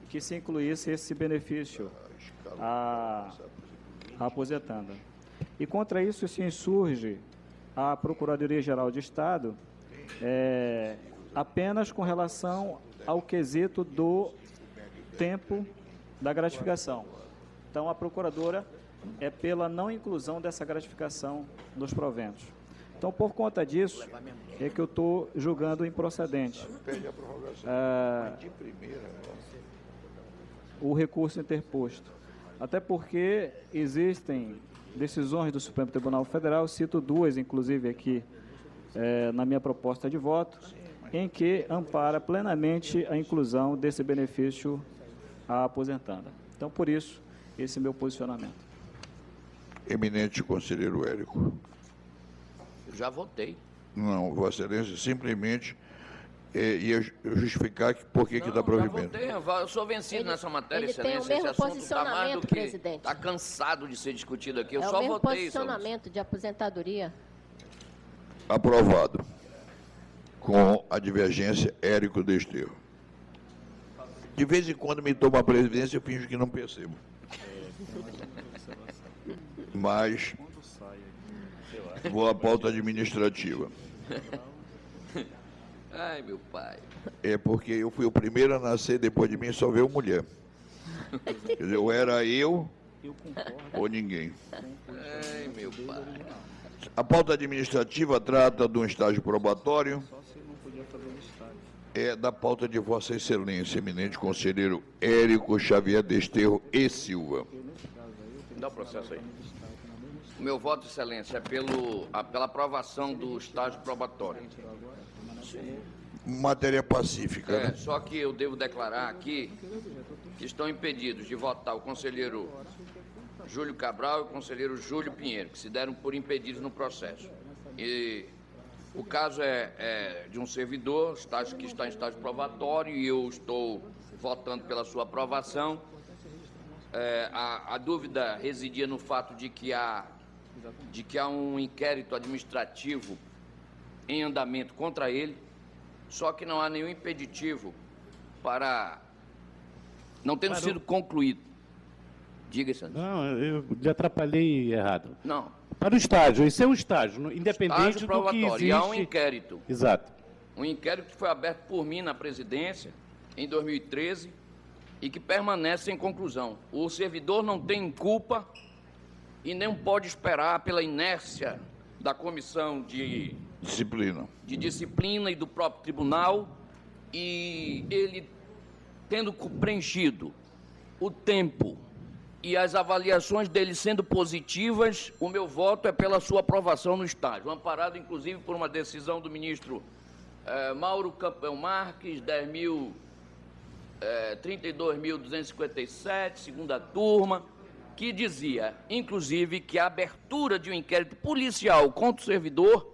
que se incluísse esse benefício à aposentanda. E contra isso se insurge a Procuradoria-Geral de Estado apenas com relação ao quesito do tempo da gratificação. Então, a procuradora é pela não inclusão dessa gratificação nos proventos. Então, por conta disso, é que eu estou julgando improcedente o recurso interposto. Até porque existem decisões do Supremo Tribunal Federal, cito duas, inclusive, aqui na minha proposta de voto, em que ampara plenamente a inclusão desse benefício à aposentada. Então, por isso, esse é meu posicionamento. Eminente conselheiro Érico. Eu já votei. Não, Vossa Excelência simplesmente ia justificar por que dá provimento. Já votei, eu sou vencido nessa matéria, ele Excelência. tem o mesmo esse assunto está mais posicionamento, do que... presidente. Está cansado de ser discutido aqui, eu É só o mesmo votei. posicionamento de aposentadoria. Aprovado. Com a divergência Érico Desterro. De vez em quando me toma a presidência, eu finjo que não percebo. Mas vou à pauta administrativa. Ai, meu pai. É porque eu fui o primeiro a nascer, depois de mim só veio mulher. Quer dizer, ou era eu ou ninguém. Ai, meu pai. A pauta administrativa trata de um estágio probatório. É da pauta de Vossa Excelência, eminente conselheiro Érico Xavier Desterro e Silva. Dá o processo aí. O meu voto, Excelência, é pela aprovação do estágio probatório. Matéria pacífica, né? Só que eu devo declarar aqui que estão impedidos de votar o conselheiro Júlio Cabral e o conselheiro Júlio Pinheiro, que se deram por impedidos no processo. E o caso é de um servidor que está em estágio probatório e eu estou votando pela sua aprovação. A dúvida residia no fato de que há um inquérito administrativo em andamento contra ele, só que não há nenhum impeditivo para não tendo sido concluído. Diga, Sandro. Não, eu lhe atrapalhei errado. Não. Para o estágio, esse é um estágio, independente Estágio do que probatório. existe. E há um inquérito. Exato. Um inquérito que foi aberto por mim na presidência em 2013 e que permanece sem conclusão. O servidor não tem culpa e nem pode esperar pela inércia da comissão de Disciplina. disciplina e do próprio tribunal e ele tendo preenchido o tempo e as avaliações dele sendo positivas, o meu voto é pela sua aprovação no estágio, amparado inclusive por uma decisão do ministro Mauro Campeão Marques, 32.257, segunda turma, que dizia, inclusive, que a abertura de um inquérito policial contra o servidor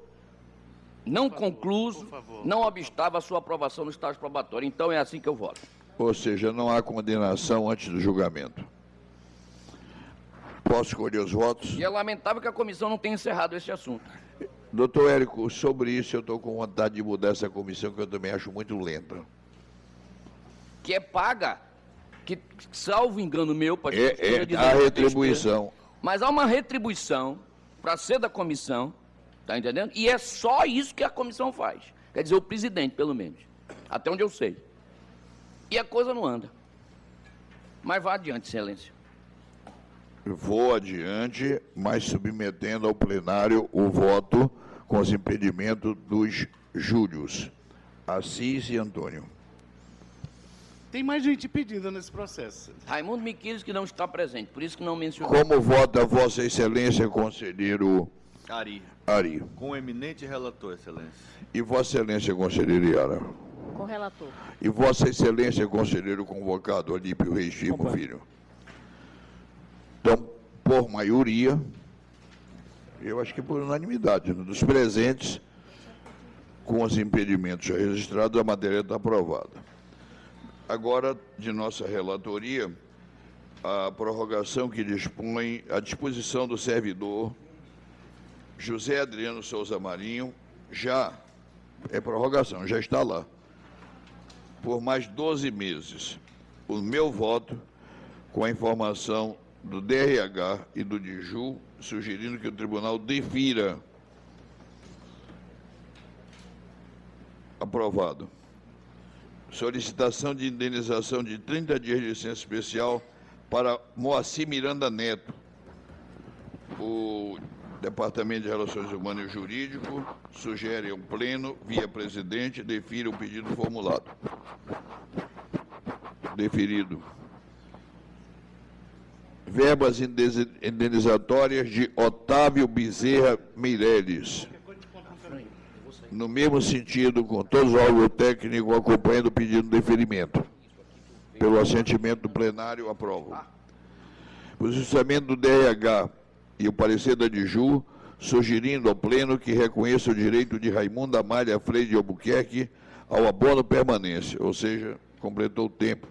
não concluso, não obstava a sua aprovação no estágio probatório. Então, é assim que eu voto. Ou seja, não há condenação antes do julgamento. Posso escolher os votos? E é lamentável que a comissão não tenha encerrado esse assunto. Doutor Érico, sobre isso eu estou com vontade de mudar essa comissão, que eu também acho muito lenta. Que é paga, que, salvo engano meu, pastor, a retribuição. Mas há uma retribuição para ser da comissão, tá entendendo? E é só isso que a comissão faz. Quer dizer, o presidente, pelo menos. Até onde eu sei. E a coisa não anda. Mas vá adiante, excelência. Vou adiante, mas submetendo ao plenário o voto com os impedimentos dos Júlios, Assis e Antônio. Tem mais gente pedindo nesse processo. Raimundo Miquiles, que não está presente, por isso que não mencionou. Como vota Vossa Excelência, conselheiro Ari? Com o eminente relator, excelência. E Vossa Excelência, conselheiro Iara? Com o relator. E Vossa Excelência, conselheiro convocado, Alípio Reis Firmo Filho? Então, por maioria, eu acho que por unanimidade, dos presentes, com os impedimentos registrados, a matéria está aprovada. Agora, de nossa relatoria, a prorrogação que dispõe a disposição do servidor José Adriano Souza Marinho, já é prorrogação, já está lá, por mais 12 meses. O meu voto, com a informação do DRH e do DIJU, sugerindo que o tribunal defira. Aprovado. Solicitação de indenização de 30 dias de licença especial para Moacir Miranda Neto. O Departamento de Relações Humanas e Jurídico sugere ao Pleno, via presidente, defira o pedido formulado. Deferido. Verbas indenizatórias de Otávio Bezerra Meireles. No mesmo sentido, com todos os órgãos técnicos acompanhando o pedido de deferimento. Pelo assentimento do plenário, aprovo. Posicionamento do DRH e o parecer da DIJU, sugerindo ao Pleno que reconheça o direito de Raimundo Amália Freire de Albuquerque ao abono permanência, ou seja, completou o tempo.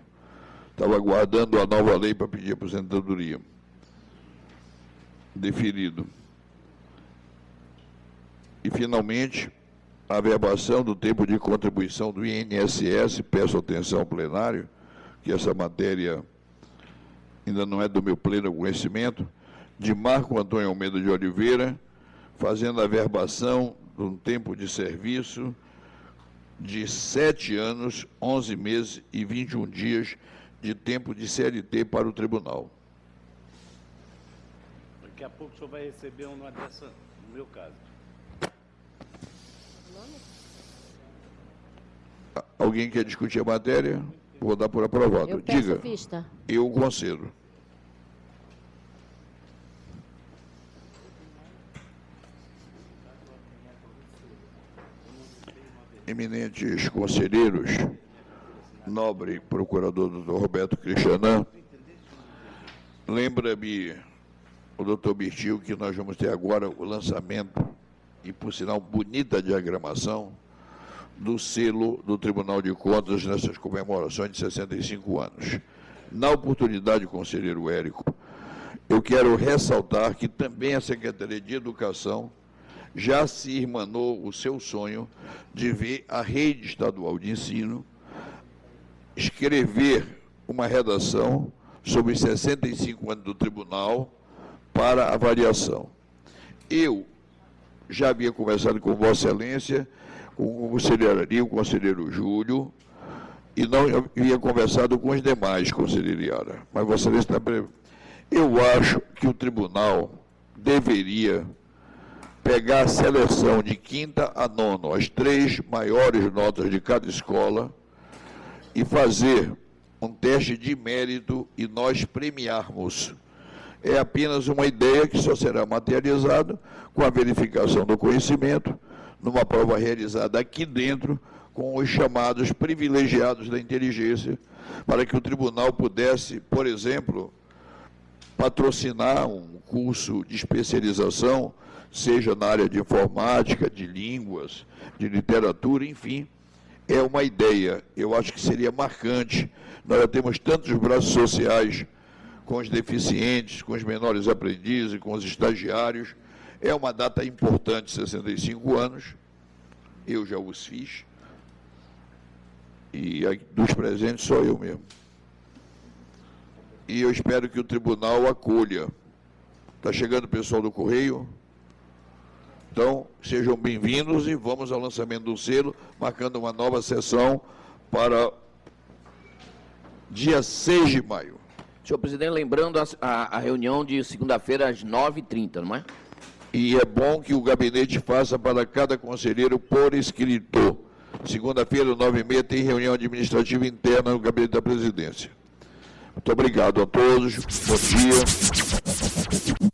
Estava aguardando a nova lei para pedir aposentadoria. Deferido. E, finalmente, a averbação do tempo de contribuição do INSS, peço atenção ao plenário, que essa matéria ainda não é do meu pleno conhecimento, de Marco Antônio Almeida de Oliveira, fazendo a averbação de um tempo de serviço de 7 anos, 11 meses e 21 dias de tempo de CLT para o tribunal. Daqui a pouco o senhor vai receber uma dessa, no meu caso. Alguém quer discutir a matéria? Vou dar por aprovado. Eu peço Diga. vista. Eu concedo. Eminentes conselheiros, nobre procurador Dr. Roberto Cristianã, lembra-me o doutor Birtil que nós vamos ter agora o lançamento, e por sinal bonita diagramação, do selo do Tribunal de Contas nessas comemorações de 65 anos. Na oportunidade, conselheiro Érico, eu quero ressaltar que também a Secretaria de Educação já se irmanou o seu sonho de ver a rede estadual de ensino escrever uma redação sobre os 65 anos do tribunal para avaliação. Eu já havia conversado com Vossa Excelência, com o conselheiro Ari, o conselheiro Júlio, e não havia conversado com os demais, conselheiro Iara. Mas Vossa Excelência está... Eu acho que o tribunal deveria pegar a seleção de 5ª a 9ª, as 3 maiores notas de cada escola, e fazer um teste de mérito e nós premiarmos. É apenas uma ideia que só será materializada com a verificação do conhecimento, numa prova realizada aqui dentro, com os chamados privilegiados da inteligência, para que o tribunal pudesse, por exemplo, patrocinar um curso de especialização, seja na área de informática, de línguas, de literatura, enfim. É uma ideia, eu acho que seria marcante. Nós já temos tantos braços sociais com os deficientes, com os menores aprendizes, com os estagiários. É uma data importante, 65 anos, eu já os fiz, e dos presentes só eu mesmo. E eu espero que o tribunal acolha. Está chegando o pessoal do Correio? Então, sejam bem-vindos e vamos ao lançamento do selo, marcando uma nova sessão para dia 6 de maio. Senhor presidente, lembrando a reunião de segunda-feira às 9h30, não é? E é bom que o gabinete faça para cada conselheiro por escrito. Segunda-feira, 9h30, tem reunião administrativa interna no gabinete da presidência. Muito obrigado a todos. Bom dia.